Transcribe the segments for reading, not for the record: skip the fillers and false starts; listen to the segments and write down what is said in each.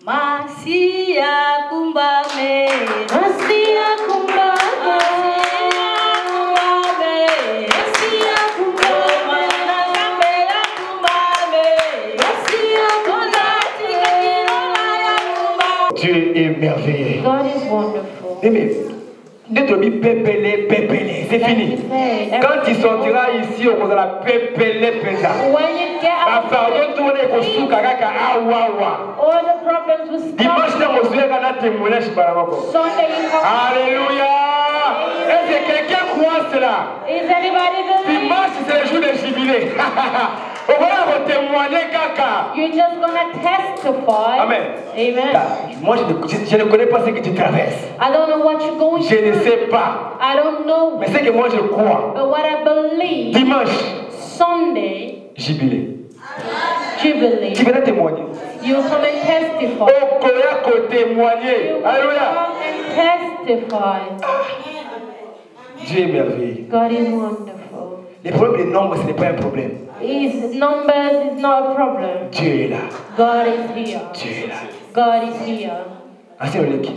Masia kumbame, Masia kumbame, Masia kumbame, Nagambela kumbame, Masia kumbame. Dieu est merveilleux. God is wonderful. Amen. C'est fini. Quand tu sortiras ici, on va la pépélé péta. When you get out, Pardon, tout le monde est construit kaka awawa. all the problems will stop. Dimanche, tu as reçu un témoignage par la Sunday you come. Alléluia. Est-ce que quelqu'un croit cela? Is anybody believing? Dimanche, c'est le jour de jubilé. On va témoigner kaka. You're just gonna testify. Amen. Amen. Moi, je ne connais pas ce que tu traverses. I don't know what you're going Je through. ne sais pas. I don't know. Mais c'est que moi, je crois. But what I believe, Dimanche, Sunday, jubilé. Jubilee, Tu viens témoigner. you come and testify. Au Koya, ko témoigner. You Alléluia. come and testify. Dieu est merveilleux. God is wonderful. Les problèmes de nombres, ce n'est pas un problème. His numbers is not a problem. Dieu est là. God is here. Dieu est là. God is here. Assez Oleki.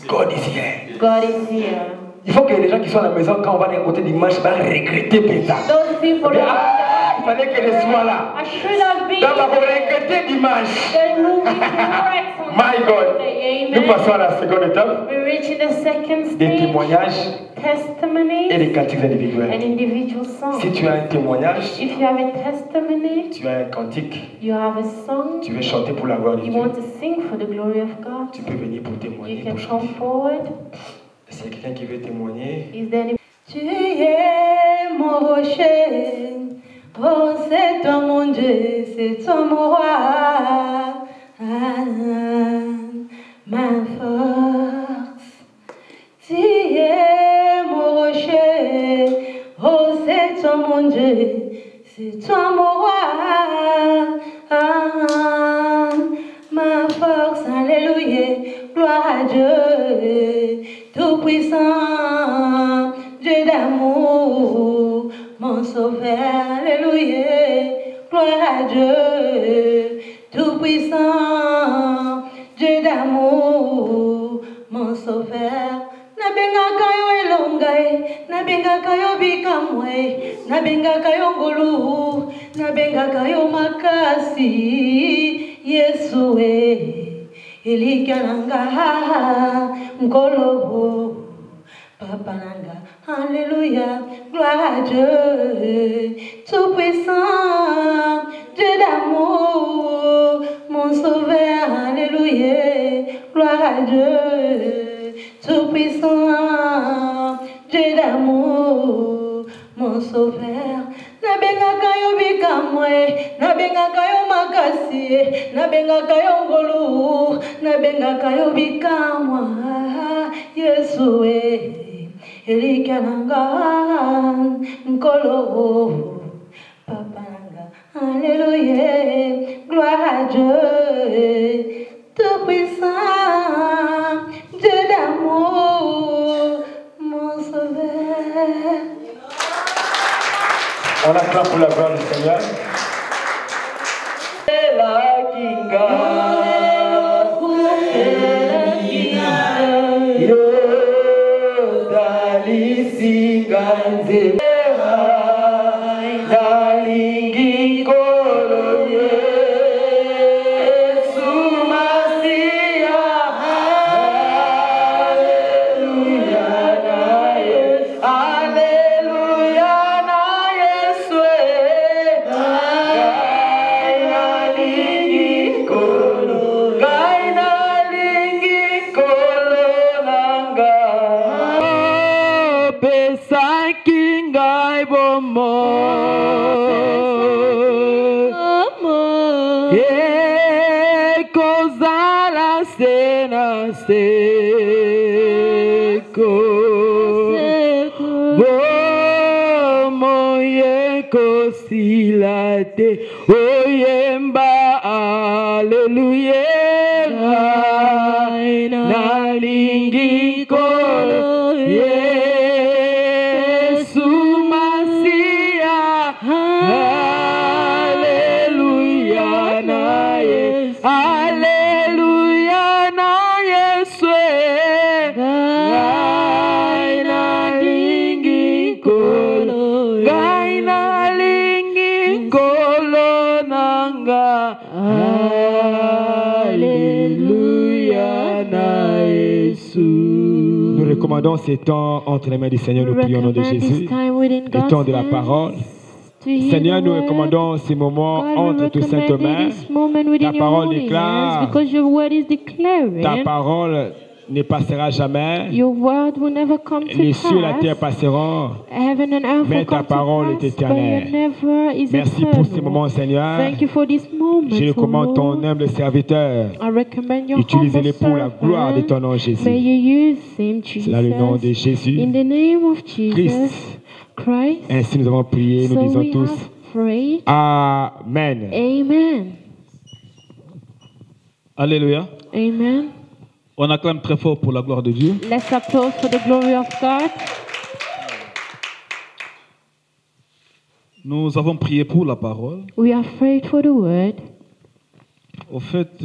God is here. God is here. Il faut que les gens qui sont à la maison, quand on va les côté dimanche, vont regretter Péta. Those people that Il fallait qu'elle soit là. I should have been. Donc, on va regretter dimanche. They will be correct on My God. Sunday. Nous Amen. passons à la seconde étape. We're reaching the second Des stage. témoignages et Testimony des cantiques and individuels. individual songs. Si tu as un témoignage, If you have a testimony, tu as un cantique, you have a song, tu veux chanter pour la gloire de you Dieu, want to sing for the glory of God, tu peux venir pour you témoigner, can pour come chanter. forward. S'il y a quelqu'un qui veut témoigner, Is there any? Tu es mon rocher, oh c'est toi mon Dieu, c'est toi mon roi, ma force. Tu es mon rocher, oh c'est toi mon Dieu, c'est toi mon roi, ma force, alléluia, gloire à Dieu, tout puissant, Dieu d'amour, mon sauveur, alléluia, gloire à Dieu, tout puissant, Dieu d'amour, mon sauveur. Nabenga kayo elongai, nabenga kayo bikamwe, nabenga kayo ngulu, nabenga kayo makasi, Yesue, elikananga ngolo, Papa nanga, alléluia, gloire à Dieu, tout puissant, Dieu d'amour, mon sauveur, alléluia, gloire à Dieu. Tout puissant, Dieu d'amour, mon sauveur. Nabenga kayo bikamwe, nabenga kayo makasi, nabenga kayo ngolu, nabenga kayo bikamwa, Yesue, elikananga nkolo, Papa nanga, alléluia, gloire à Dieu, tout puissant, Dieu d'amour, mon sauveur. on acclame pour la gloire du Seigneur. La kinga, yo dali singanze, dalingi koloye, sumasia, hallelujah, hallelujah, na Yesu, dalingi kolo, dalingi kolo nanga, pesa kingai bomo. Kozala sena seko bomo yeko silate oyemba aleluya nalingi kolo Yesu Masia haleluya na Yesu haleluya Alléluia, na Yesu. Nous recommandons ces temps entre les mains du Seigneur. Nous prions au nom de Jésus. Le temps de la parole. Seigneur, nous recommandons ces moments entre tes saintes mains. Ta parole déclare, ta parole ne passera jamais. Your word will never come to Les cieux et la terre pass. passeront, Heaven and earth mais will ta come to parole pass, est éternelle. but your never is Merci pour ces eternal. moments, Seigneur. Thank you for this moment, Je recommande O ton Lord. humble serviteur. I recommend your Utilisez-les humble pour la gloire de ton servant. nom, May Jésus. you use him, C'est dans le nom de Jesus. Jésus. In the name of Jesus Christ. Christ. Ainsi nous avons prié, nous So disons we tous have prayed. Amen. Amen. Alléluia. Amen. On acclame très fort pour la gloire de Dieu. Let's applaud for the glory of God. Nous avons prié pour la parole. We have prayed for the word. Au fait,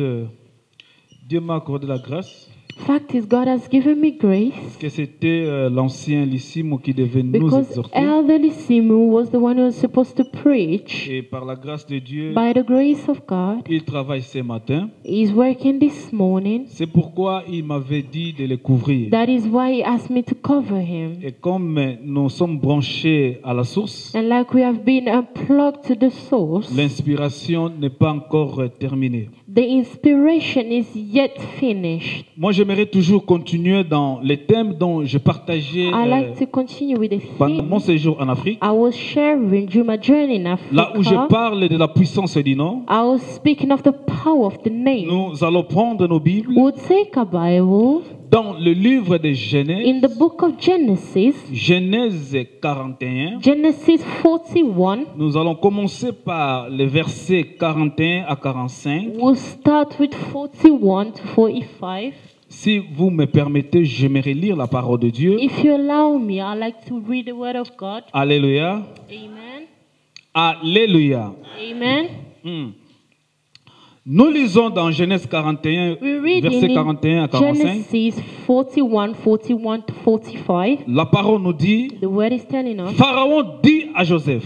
Dieu m'a accordé la grâce. Fact is, God has given me grace Que c'était l'ancien Lissimo qui devait nous because exhorter. Elder Simu was the one who was supposed to preach. Et par la grâce de Dieu, By the grace of God, il travaille ce matin. he's working this morning. C'est pourquoi il m'avait dit de le couvrir. That is why he asked me to cover him. Et comme nous sommes branchés à la source, And like we have been unplugged to the source, l'inspiration n'est pas encore terminée. the inspiration is yet finished. Moi, j'aimerais toujours continuer dans les thèmes dont je partageais I like to continue with the pendant mon theme séjour en Afrique. I was sharing during my journey in Là où je Africa. parle de la puissance du nom, I was speaking of the power of the name. nous allons prendre nos Bibles We'll take a Bible dans le livre de Genèse, in the book of Genesis, Genèse 41. Genesis 41. Nous allons commencer par les versets 41 à 45. We'll start with 41 to 45. Si vous me permettez, j'aimerais lire la parole de Dieu. If you allow me, I'd like to read the word of God. Alléluia. Amen. Alléluia. Amen. Nous lisons dans Genèse 41, We read versets in 41 à 45. Genesis 41, 41 to 45. La parole nous dit, The word is telling us, Pharaon dit à Joseph,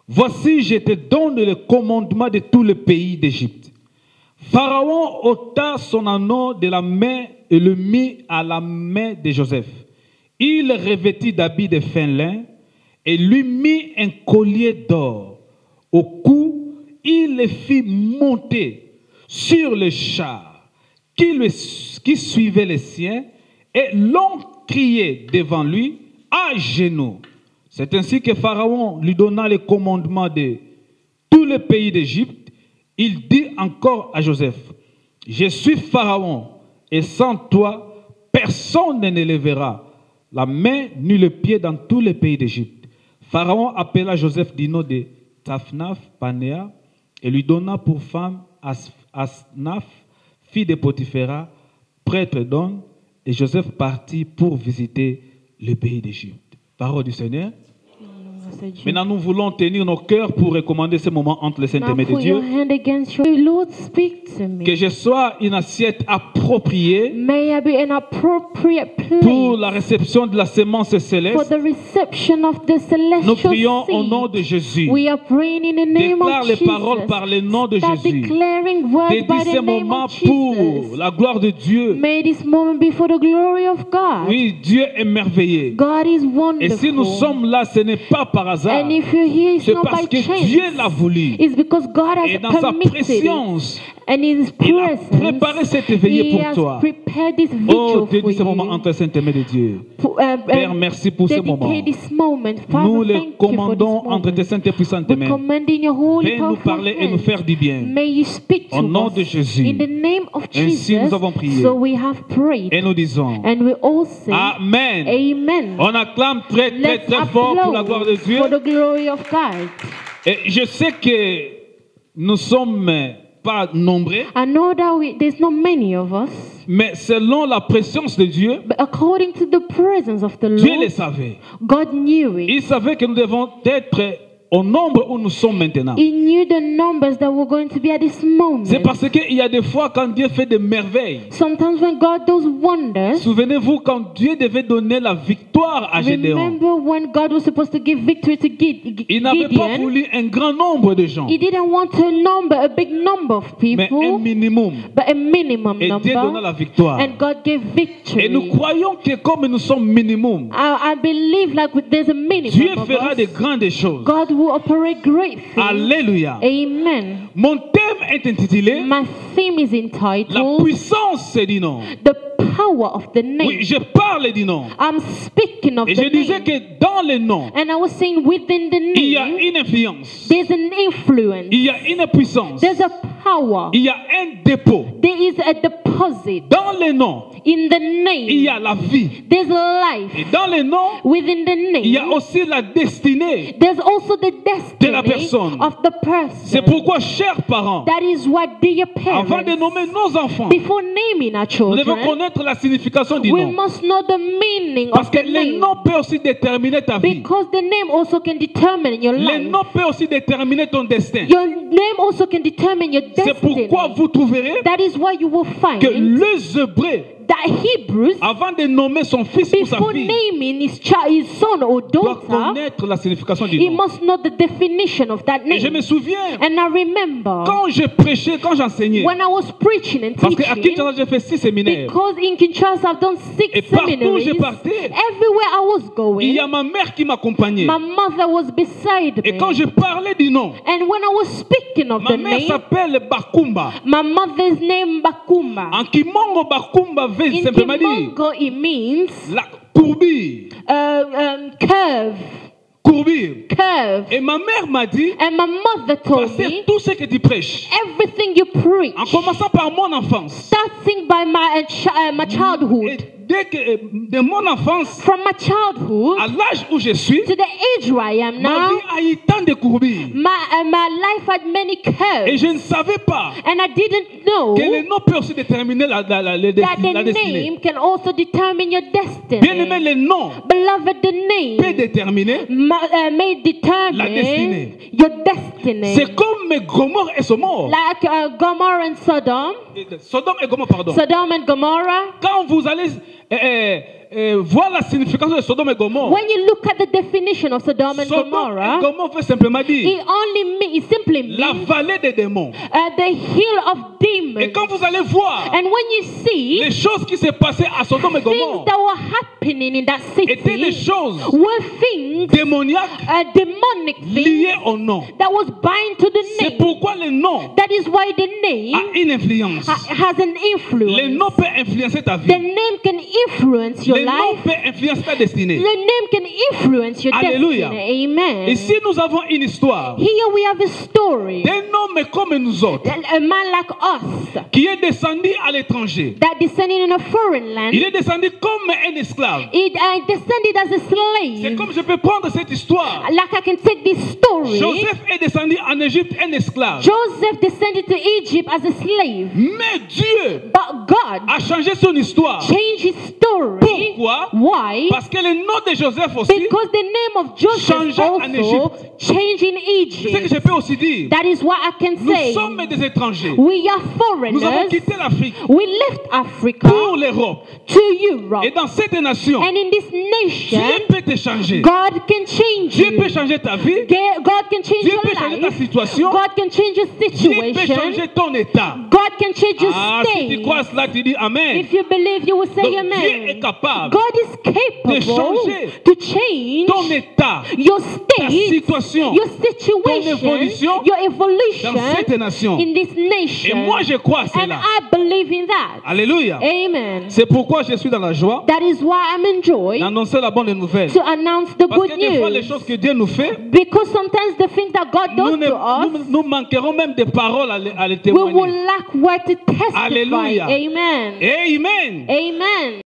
voici, je te donne le commandement de tout le pays d'Égypte. Pharaon ôta son anneau de la main et le mit à la main de Joseph. Il le revêtit d'habits de fin lin et lui mit un collier d'or. Au cou, il le fit monter sur le char qui suivait les siens et l'on criait devant lui à genoux. C'est ainsi que Pharaon lui donna le commandement de tout le pays d'Égypte. Il dit encore à Joseph, je suis Pharaon et sans toi, personne ne lèvera la main ni le pied dans tout le pays d'Égypte. Pharaon appela Joseph du nom de Tafnaf Panéa et lui donna pour femme Asnaf, fille de Potiphéra, prêtre d'On, et Joseph partit pour visiter le pays d'Égypte. Parole du Seigneur. Maintenant, nous voulons tenir nos cœurs pour recommander ce moment entre les saintes now mains de put your Dieu. hand against your Lord, speak to me. Que je sois une assiette appropriée May I be an appropriate pour place la réception de la sémence for céleste. the reception of the Nous prions celestial au nom de seed. Jésus. We are praying in the name Déclare of les Jesus. paroles par le nom de Start Jésus. declaring words by Dédie the ce name moment of pour Jesus. la gloire de Dieu. May this moment be for the glory of God. Oui, Dieu est merveilleux. God is Et si nous wonderful. sommes là, ce n'est pas par hasard. And if you're here, it's C'est not parce by que chance. Dieu l'a voulu. It's because God Et has dans sa permitted it. préscience, And in His il a presence, préparé cet éveillé He pour has toi. prepared this Oh, vigil Dieu for dit ce moment you. entre les saintes mains de Dieu. Père, Père, merci pour ce moment. This moment. Father, Nous les thank you for this commandons entre tes moment. saintes et puissantes We mains. commend in your holy, Viens nous powerful parler et nous hands. faire du bien. May you speak to Au nom us. de Jésus. In the name of Ainsi Jesus. nous avons prié. So we have prayed. Et nous disons, And we all say, Amen. Amen. On acclame très très Let's très fort pour la gloire de applaud Dieu. for the glory of God. Et je sais que nous sommes pas nombreux, I know that there's not many of us, mais selon la présence de Dieu, but according to the presence of the Dieu le Lord, savait. God knew it. Il savait que nous devons être au nombre où nous sommes maintenant. He knew the numbers that were going to be at this moment. C'est parce qu'il y a des fois quand Dieu fait des merveilles. Sometimes when God does wonders. Souvenez-vous quand Dieu devait donner la victoire à Gédéon. Remember when God was supposed to give victory to Gideon. Il n'avait pas voulu un grand nombre de gens. He didn't want a big number of people. Mais un minimum. But a minimum Et number. Dieu donna la victoire. And God gave victory. Et nous croyons que comme nous sommes minimum, I believe like there's a minimum. Dieu fera de grandes choses. God will operate great things. Alléluia. Amen. Mon thème est intitulé My theme is entitled La puissance du nom. The Power of the Name. Oui, je parle du nom. I'm speaking of Et the je disais name. que dans le nom, And I was saying within the il y a name, une influence, there's an influence. il y a une puissance, There's a power. il y a un dépôt. There is a deposit. Dans le nom, In the il y name, a la vie. there's life. Et dans le nom, Within the il y a name, aussi la destinée. there's also the de la destiny personne. of the C'est person. pourquoi, chers parents, That is what dear avant de nommer parents, nos enfants, before naming our nous devons children, connaître la signification du we nom. must know the meaning Parce of que the le name. nom peut aussi déterminer ta vie. Because the name also can determine your Le life. nom peut aussi déterminer ton destin. Your name also can determine your C'est destiny. pourquoi vous trouverez That is why you will find que les Hébreux, that Hebrews, avant de nommer son fils ou sa before fille, naming his son or doivent daughter, connaître la signification du he nom. must know the definition of that Et je me name. souviens, And I remember quand je prêchais, quand j'enseignais, when I was preaching and parce qu'à teaching, Kinshasa, j'ai fait 6 séminaires. because in Kinshasa I've done 6 Et partout où seminaries. je partais, Everywhere I was il y going, a ma mère qui m'accompagnait. my mother was beside Et me. quand je parlais du nom, And when I was speaking of ma the mère name, s'appelle Bakumba. my mother's name Bakumba. En Kimongo, Bakumba veut In simplement dire Kimongo, it means la courbure. curve. Courbure. Et ma mère m'a dit, And my mother told passer me, tout ce que tu prêches, everything you preach, en commençant par mon enfance. starting by my childhood. Et dès que de mon enfance From my childhood à l'âge où je suis, to the age where I am ma now, vie a eu tant de courbures. my life had many Et curves. je ne savais pas And I didn't know que le nom peut aussi déterminer la that destinée. the name can also determine your Bien aimé, destiny. le nom Beloved, the peut name déterminer. may determine La destinée. your destiny. C'est comme Gomorrhe et Sodome. Like Gomorrah and Sodom, Sodome et Gomorrhe, pardon. Sodom and Gomorrah. Quand vous allez voir la signification de Sodome et Gomorrhe, When you look at the definition of Sodom and Sodome et Gomorrah, Gomorrhe veut simplement dire it simply la means vallée des démons. the hill of demons. Et quand vous allez voir And when you see les choses qui se passaient à Sodome et things Gomorrhe, that were happening in that étaient des city choses were things, démoniaques demonic things liées au nom. that was bind to the C'est name. pourquoi le nom That is why the name a une influence. has an Le influence. nom peut influencer ta The vie. name can influence your Le nom life. peut influencer ta destinée. The name can influence your Alléluia. destiny. Amen. Ici, nous avons une histoire Here we have a story. d'un homme comme nous autres A man like us qui est descendu à l'étranger. that descended in a foreign land. Il est descendu comme un esclave. It descended as a C'est slave. comme je peux prendre cette histoire. Like I can take this story. Joseph est descendu en Égypte un esclave. Joseph descended to Egypt as a slave. Mais Dieu But God a changé son histoire. changed his story. Pourquoi? Why? Parce que le nom de Joseph aussi, Because the name of Joseph changé en also changed in c'est ce que Egypt. je peux aussi dire. That is what I can Nous say. sommes des étrangers. We are Nous avons foreigners. quitté l'Afrique We left Africa pour l'Europe. to Europe. Et dans cette nation, And in this Dieu nation, peut te changer. God can change Dieu peut you. changer ta vie. God can change Dieu your peut changer ta life. situation. God can change your Dieu peut situation. changer ton état. God can change your Ah, si tu state. crois cela, tu dis Amen. If you believe, you will say Donc, Dieu est amen. capable God is capable changer to change ton état, your ta state, situation, your ton situation, évolution your dans evolution cette nation. in this Et nation. moi, je crois à And cela. I believe in that. Alléluia. Amen. C'est pourquoi je suis dans la joie That is why I'm enjoying d'annoncer la bonne nouvelle. to announce the Parce good que des fois, les news. choses que Dieu nous fait, Because sometimes the things that God does to us, nous manquerons même des paroles à les we will témoigner. lack word to testify. Alléluia. Amen. Amen. Amen.